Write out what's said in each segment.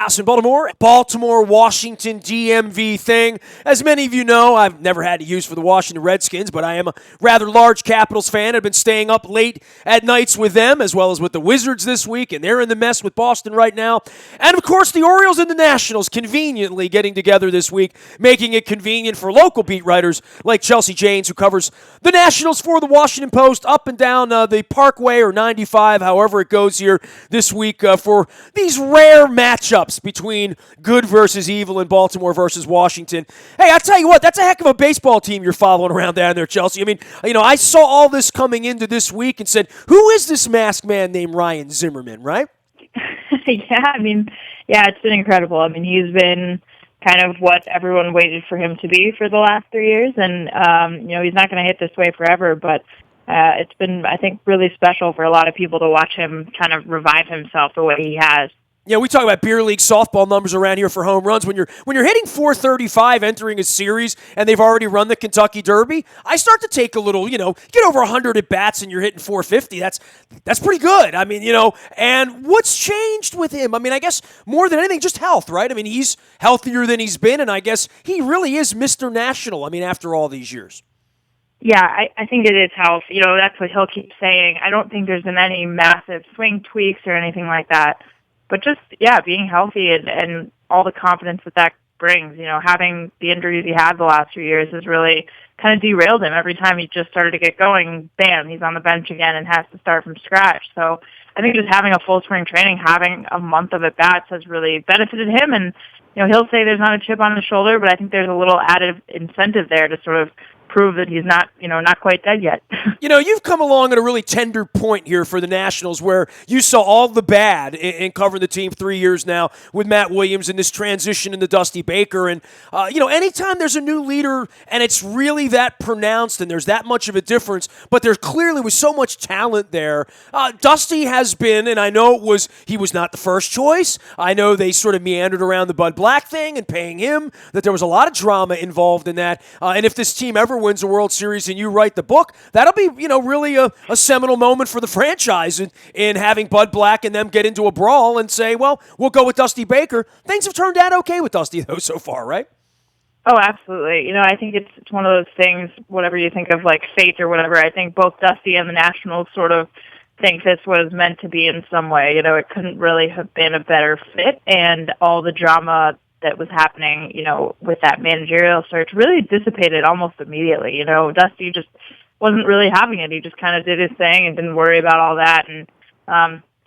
House in Baltimore, Washington, DMV thing. As many of you know, I've never had to use for the Washington Redskins, but I am a rather large Capitals fan. I've been staying up late at nights with them, as well as with the Wizards this week, and they're in the mess with Boston right now. And, of course, the Orioles and the Nationals conveniently getting together this week, making it convenient for local beat writers like Chelsea Janes, who covers the Nationals for the Washington Post, up and down the Parkway or 95, however it goes here this week, for these rare matchups between good versus evil in Baltimore versus Washington. Hey, I'll tell you what, that's a heck of a baseball team you're following around down there, Chelsea. I mean, I saw all this coming into this week and said, who is this masked man named Ryan Zimmerman, right? It's been incredible. I mean, he's been kind of what everyone waited for him to be for the last 3 years, and, he's not going to hit this way forever, but it's been, I think, really special for a lot of people to watch him kind of revive himself the way he has. Yeah, we talk about beer league softball numbers around here for home runs. When you're hitting .435 entering a series and they've already run the Kentucky Derby, I start to take a little, get over 100 at bats and you're hitting .450. That's pretty good. I mean, and what's changed with him? I mean, I guess more than anything, just health, right? I mean, he's healthier than he's been, and I guess he really is Mr. National, I mean, after all these years. Yeah, I think it is health. That's what he'll keep saying. I don't think there's been any massive swing tweaks or anything like that. But just, being healthy and all the confidence that brings, having the injuries he had the last few years has really kind of derailed him. Every time he just started to get going, bam, he's on the bench again and has to start from scratch. So I think just having a full spring training, having a month of at-bats has really benefited him. And, he'll say there's not a chip on his shoulder, but I think there's a little added incentive there to sort of prove that he's not, not quite dead yet. You've come along at a really tender point here for the Nationals where you saw all the bad in covering the team 3 years now with Matt Williams and this transition into Dusty Baker. And, anytime there's a new leader and it's really that pronounced and there's that much of a difference, but there clearly was so much talent there. Dusty has been, and I know he was not the first choice. I know they sort of meandered around the Bud Black thing and paying him, that there was a lot of drama involved in that. And if this team ever wins a World Series and you write the book, that'll be, really a seminal moment for the franchise in having Bud Black and them get into a brawl and say, well, we'll go with Dusty Baker. Things have turned out okay with Dusty, though, so far, right? Oh, absolutely. I think it's one of those things, whatever you think of like fate or whatever, I think both Dusty and the Nationals sort of think this was meant to be in some way. It couldn't really have been a better fit, and all the drama that was happening, with that managerial search really dissipated almost immediately. Dusty just wasn't really having it. He just kind of did his thing and didn't worry about all that, and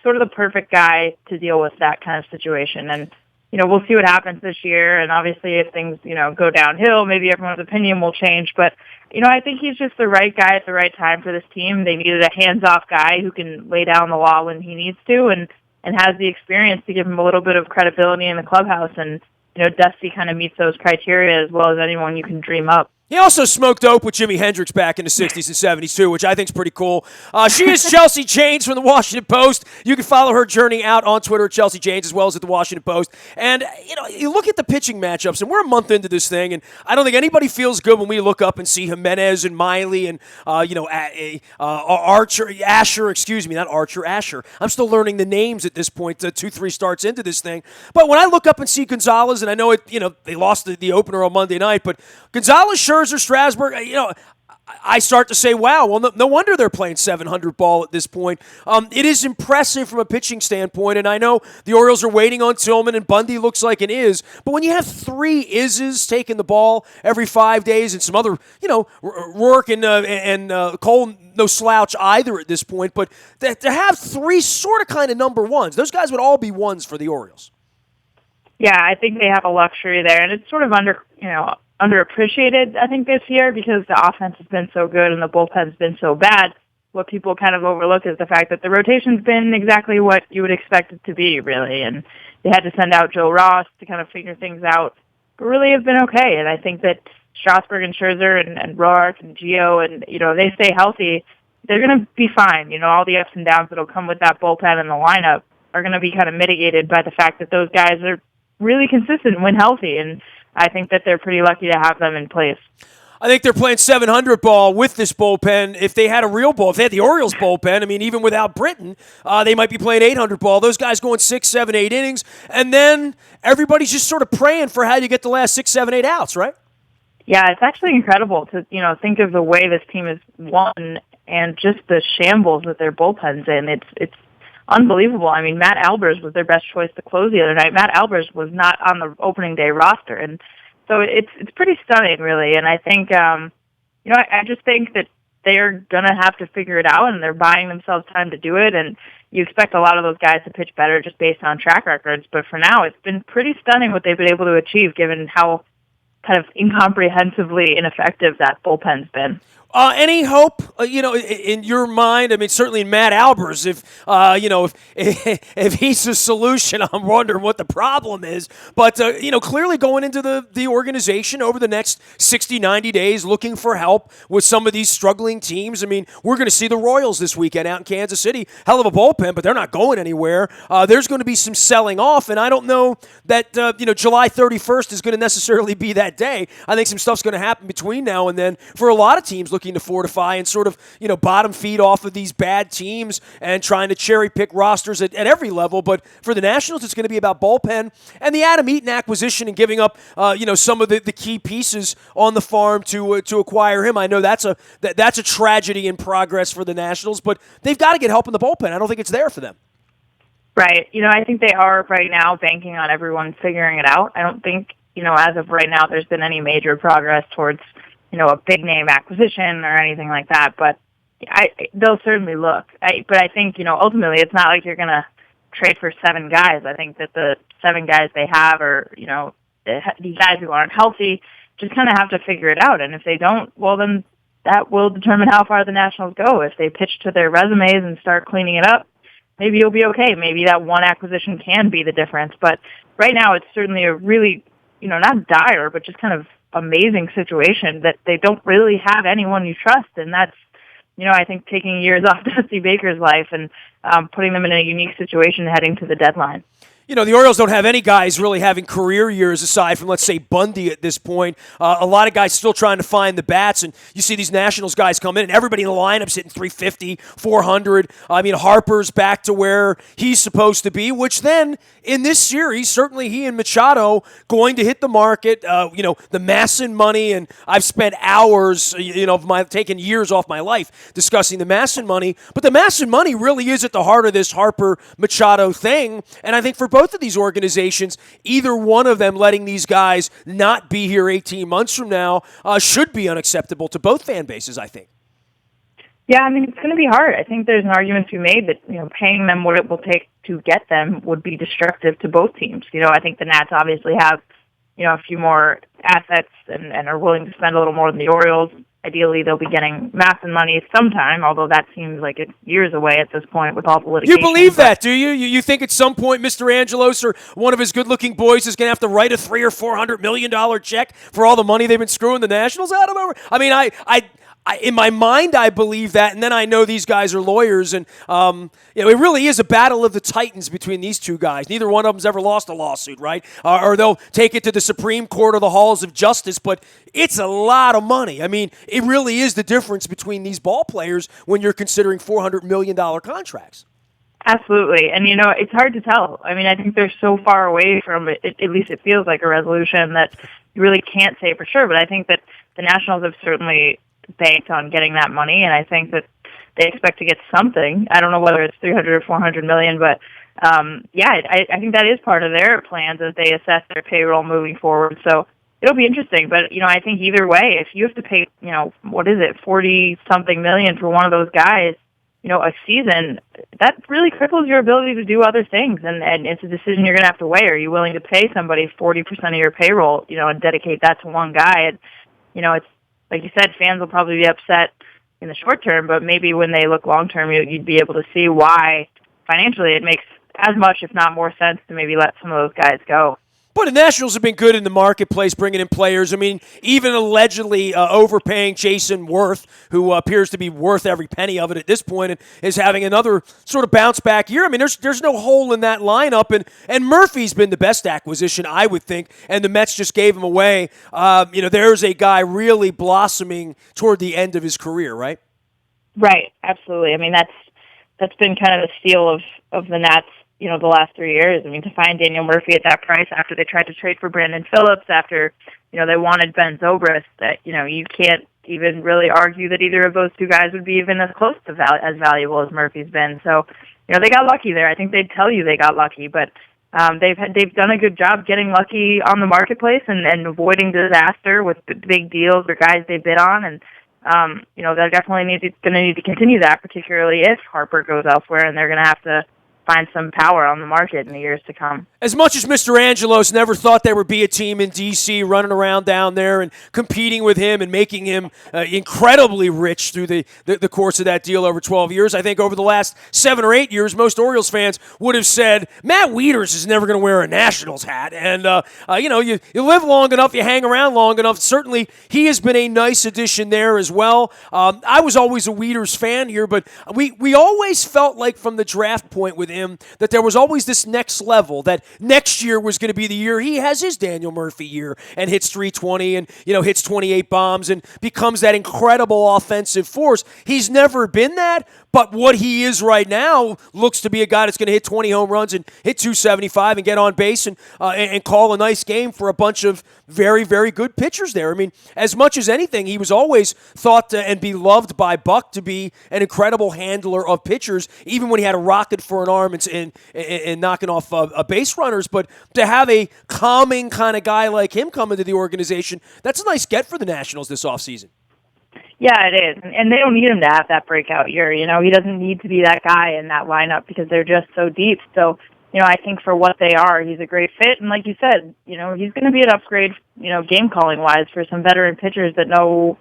sort of the perfect guy to deal with that kind of situation. And, we'll see what happens this year, and obviously if things, go downhill, maybe everyone's opinion will change, but, I think he's just the right guy at the right time for this team. They needed a hands-off guy who can lay down the law when he needs to, and has the experience to give him a little bit of credibility in the clubhouse, and Dusty kind of meets those criteria as well as anyone you can dream up. He also smoked dope with Jimi Hendrix back in the 60s and 70s, too, which I think is pretty cool. She is Chelsea Janes from the Washington Post. You can follow her journey out on Twitter at Chelsea Janes as well as at the Washington Post. And, you look at the pitching matchups, and we're a month into this thing, and I don't think anybody feels good when we look up and see Jimenez and Miley and, Asher. I'm still learning the names at this point, 2-3 starts into this thing. But when I look up and see Gonzalez, and I know they lost the opener on Monday night, but Gonzalez, Scherzer, Strasburg, I start to say, wow, well, no wonder they're playing 700 ball at this point. It is impressive from a pitching standpoint, and I know the Orioles are waiting on Tillman, and Bundy looks like an is, but when you have three ises taking the ball every 5 days and some other, Rourke and Cole, no slouch either at this point, but to have three sort of kind of number ones, those guys would all be ones for the Orioles. Yeah, I think they have a luxury there, and it's sort of underappreciated, I think, this year because the offense has been so good and the bullpen's been so bad. What people kind of overlook is the fact that the rotation's been exactly what you would expect it to be, really. And they had to send out Joe Ross to kind of figure things out, but really have been okay. And I think that Strasburg and Scherzer and Roark and Gio and, they stay healthy, they're going to be fine. All the ups and downs that'll come with that bullpen and the lineup are going to be kind of mitigated by the fact that those guys are really consistent when healthy. And I think that they're pretty lucky to have them in place. I think they're playing 700 ball with this bullpen. If they had a real ball, if they had the Orioles bullpen, I mean, even without Britton, they might be playing 800 ball. Those guys going 6, 7, 8 innings, and then everybody's just sort of praying for how you get the last 6, 7, 8 outs, right? Yeah, it's actually incredible to, think of the way this team has won and just the shambles that their bullpen's in. It's unbelievable. I mean, Matt Albers was their best choice to close the other night. Matt Albers was not on the opening day roster, and so it's pretty stunning, really. And I think, I just think that they're going to have to figure it out, and they're buying themselves time to do it. And you expect a lot of those guys to pitch better just based on track records. But for now, it's been pretty stunning what they've been able to achieve, given how kind of incomprehensibly ineffective that bullpen's been. Any hope, in your mind? I mean, certainly in Matt Albers, if he's the solution, I'm wondering what the problem is. But, clearly going into the organization over the next 60, 90 days, looking for help with some of these struggling teams. I mean, we're going to see the Royals this weekend out in Kansas City. Hell of a bullpen, but they're not going anywhere. There's going to be some selling off, and I don't know that, July 31st is going to necessarily be that day. I think some stuff's going to happen between now and then for a lot of teams looking to fortify and sort of, bottom feed off of these bad teams and trying to cherry pick rosters at every level. But for the Nationals, it's going to be about bullpen and the Adam Eaton acquisition and giving up, some of the key pieces on the farm to acquire him. I know that's a tragedy in progress for the Nationals, but they've got to get help in the bullpen. I don't think it's there for them. Right. I think they are right now banking on everyone figuring it out. I don't think, as of right now, there's been any major progress towards a big name acquisition or anything like that, but they'll certainly look. But I think, ultimately it's not like you're going to trade for 7 guys. I think that the 7 guys they have are, these guys who aren't healthy just kind of have to figure it out. And if they don't, well, then that will determine how far the Nationals go. If they pitch to their resumes and start cleaning it up, maybe you'll be okay. Maybe that one acquisition can be the difference. But right now it's certainly a really, not dire, but just kind of amazing situation that they don't really have anyone you trust, and that's I think taking years off Dusty Baker's life and putting them in a unique situation heading to the deadline. The Orioles don't have any guys really having career years aside from, let's say, Bundy at this point. A lot of guys still trying to find the bats, and you see these Nationals guys come in, and everybody in the lineup's hitting 350, 400. I mean, Harper's back to where he's supposed to be, which then, in this series, certainly he and Machado going to hit the market, the Masson money, and I've spent hours, taking years off my life discussing the Masson money, but the Masson money really is at the heart of this Harper-Machado thing, and I think for both of these organizations, either one of them letting these guys not be here 18 months from now should be unacceptable to both fan bases, I think. Yeah, I mean, it's going to be hard. I think there's an argument to be made that, paying them what it will take to get them would be destructive to both teams. I think the Nats obviously have, a few more assets and are willing to spend a little more than the Orioles. Ideally, they'll be getting Masson money sometime, although that seems like it's years away at this point with all the litigation. You believe that, do you? You think at some point Mr. Angelos or one of his good-looking boys is going to have to write a $300 or $400 million check for all the money they've been screwing the Nationals out of? I mean, I in my mind, I believe that, and then I know these guys are lawyers, and it really is a battle of the titans between these two guys. Neither one of them's ever lost a lawsuit, right? Or they'll take it to the Supreme Court or the halls of justice, but it's a lot of money. I mean, it really is the difference between these ball players when you're considering $400 million contracts. Absolutely. And, it's hard to tell. I mean, I think they're so far away from it, at least it feels like a resolution that you really can't say for sure, but I think that the Nationals have certainly banked on getting that money, and I think that they expect to get something. I don't know whether it's 300 or 400 million, but I think that is part of their plans as they assess their payroll moving forward. So it'll be interesting, but I think either way, if you have to pay, 40 something million for one of those guys, a season, that really cripples your ability to do other things, and it's a decision you're going to have to weigh. Are you willing to pay somebody 40% of your payroll, and dedicate that to one guy? And it's like you said, fans will probably be upset in the short term, but maybe when they look long term, you'd be able to see why financially it makes as much, if not more, sense to maybe let some of those guys go. But the Nationals have been good in the marketplace, bringing in players. I mean, even allegedly overpaying Jason Worth, who appears to be worth every penny of it at this point, and is having another sort of bounce back year. I mean, there's no hole in that lineup, and Murphy's been the best acquisition, I would think, and the Mets just gave him away. There's a guy really blossoming toward the end of his career, right? Right, absolutely. I mean, that's been kind of the steal of the Nats, the last 3 years. I mean, to find Daniel Murphy at that price after they tried to trade for Brandon Phillips, after, they wanted Ben Zobrist, that, you can't even really argue that either of those two guys would be even as close to as valuable as Murphy's been. So, they got lucky there. I think they'd tell you they got lucky, but they've done a good job getting lucky on the marketplace and avoiding disaster with big deals or guys they bid on. And, they're definitely going to need to continue that, particularly if Harper goes elsewhere, and they're going to have to find some power on the market in the years to come. As much as Mr. Angelos never thought there would be a team in D.C. running around down there and competing with him and making him incredibly rich through the course of that deal over 12 years, I think over the last 7 or 8 years, most Orioles fans would have said, Matt Wieters is never going to wear a Nationals hat. And, you live long enough, you hang around long enough. Certainly, he has been a nice addition there as well. I was always a Wieters fan here, but we always felt like from the draft point with him that there was always this next level, that next year was going to be the year he has his Daniel Murphy year and hits 320 and hits 28 bombs and becomes that incredible offensive force. He's never been that, but what he is right now looks to be a guy that's going to hit 20 home runs and hit 275 and get on base and call a nice game for a bunch of very, very good pitchers there. I mean, as much as anything, he was always thought to, and beloved by Buck to be an incredible handler of pitchers, even when he had a rocket for an arm and knocking off base runners. But to have a calming kind of guy like him come into the organization, that's a nice get for the Nationals this offseason. Yeah, it is. And they don't need him to have that breakout year. He doesn't need to be that guy in that lineup because they're just so deep. So, I think for what they are, he's a great fit. And like you said, he's going to be an upgrade, game calling wise for some veteran pitchers that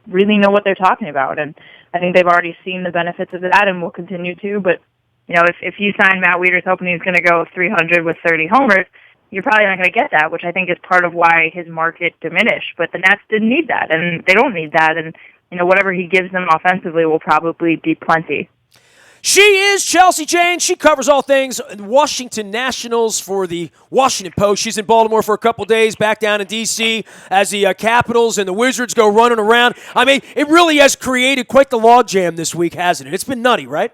really know what they're talking about. And I think they've already seen the benefits of that and will continue to. But, if you sign Matt Wieters hoping he's going to go 300 with 30 homers, you're probably not going to get that, which I think is part of why his market diminished. But the Nats didn't need that, and they don't need that. And, whatever he gives them offensively will probably be plenty. She is Chelsea Jane. She covers all things Washington Nationals for the Washington Post. She's in Baltimore for a couple days, back down in D.C. as the Capitals and the Wizards go running around. I mean, it really has created quite the logjam this week, hasn't it? It's been nutty, right?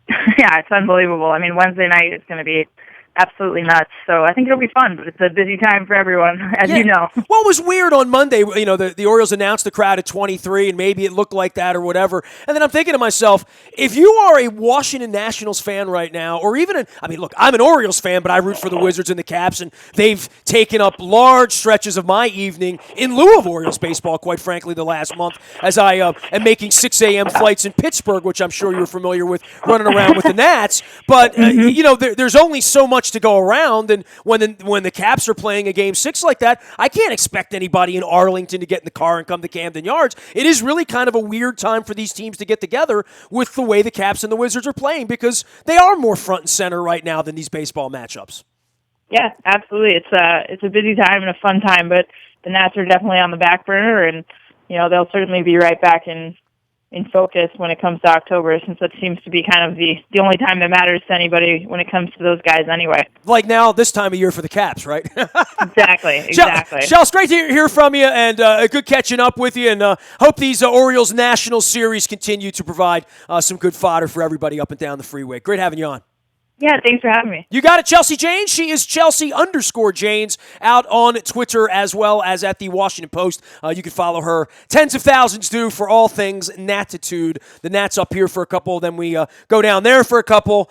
Yeah, it's unbelievable. I mean, Wednesday night is going to be absolutely nuts. So I think it'll be fun, but it's a busy time for everyone, as you know. Well, it was weird on Monday. The Orioles announced the crowd at 23, and maybe it looked like that or whatever. And then I'm thinking to myself, if you are a Washington Nationals fan right now, or even look, I'm an Orioles fan, but I root for the Wizards and the Caps, and they've taken up large stretches of my evening in lieu of Orioles baseball, quite frankly, the last month, as I am making 6 a.m. flights in Pittsburgh, which I'm sure you're familiar with, running around with the Nats. But, there's only so much to go around, and when the Caps are playing a Game 6 like that, I can't expect anybody in Arlington to get in the car and come to Camden Yards. It is really kind of a weird time for these teams to get together with the way the Caps and the Wizards are playing, because they are more front and center right now than these baseball matchups. Yeah, absolutely. It's a busy time and a fun time, but the Nats are definitely on the back burner, and they'll certainly be right back in focus when it comes to October, since that seems to be kind of the only time that matters to anybody when it comes to those guys anyway. Like now, this time of year for the Caps, right? Exactly. Shel, it's great to hear from you, and good catching up with you, and hope these Orioles National Series continue to provide some good fodder for everybody up and down the freeway. Great having you on. Yeah, thanks for having me. You got it, Chelsea Jane. She is Chelsea_Janes out on Twitter as well as at the Washington Post. You can follow her. Tens of thousands do for all things Natitude. The Nats up here for a couple, then we go down there for a couple.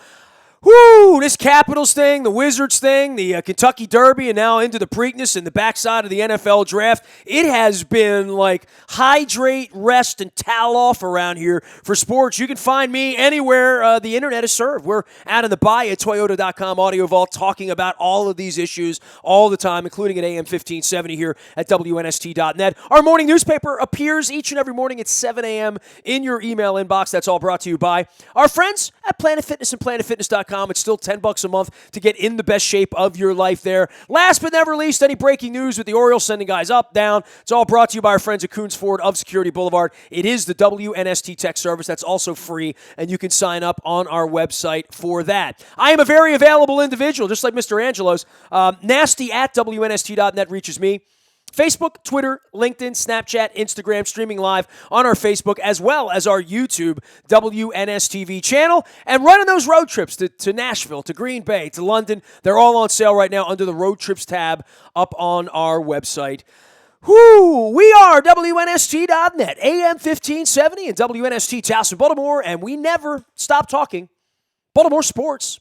Whoo, this Capitals thing, the Wizards thing, the Kentucky Derby, and now into the Preakness and the backside of the NFL draft. It has been like hydrate, rest, and towel off around here for sports. You can find me anywhere the internet is served. We're out in the Bay at Toyota.com Audio Vault talking about all of these issues all the time, including at AM 1570 here at WNST.net. Our morning newspaper appears each and every morning at 7 a.m. in your email inbox. That's all brought to you by our friends at Planet Fitness and PlanetFitness.com. WNST.com. It's still $10 a month to get in the best shape of your life there. Last but never least, any breaking news with the Orioles sending guys up, down. It's all brought to you by our friends at Coons Ford of Security Boulevard. It is the WNST tech service. That's also free, and you can sign up on our website for that. I am a very available individual, just like Mr. Angelo's. Nasty at WNST.net reaches me. Facebook, Twitter, LinkedIn, Snapchat, Instagram, streaming live on our Facebook, as well as our YouTube WNSTV channel. And right on those road trips to Nashville, to Green Bay, to London, they're all on sale right now under the Road Trips tab up on our website. Whoo! We are WNST.net, AM 1570 and WNST Towson, Baltimore, and we never stop talking Baltimore sports.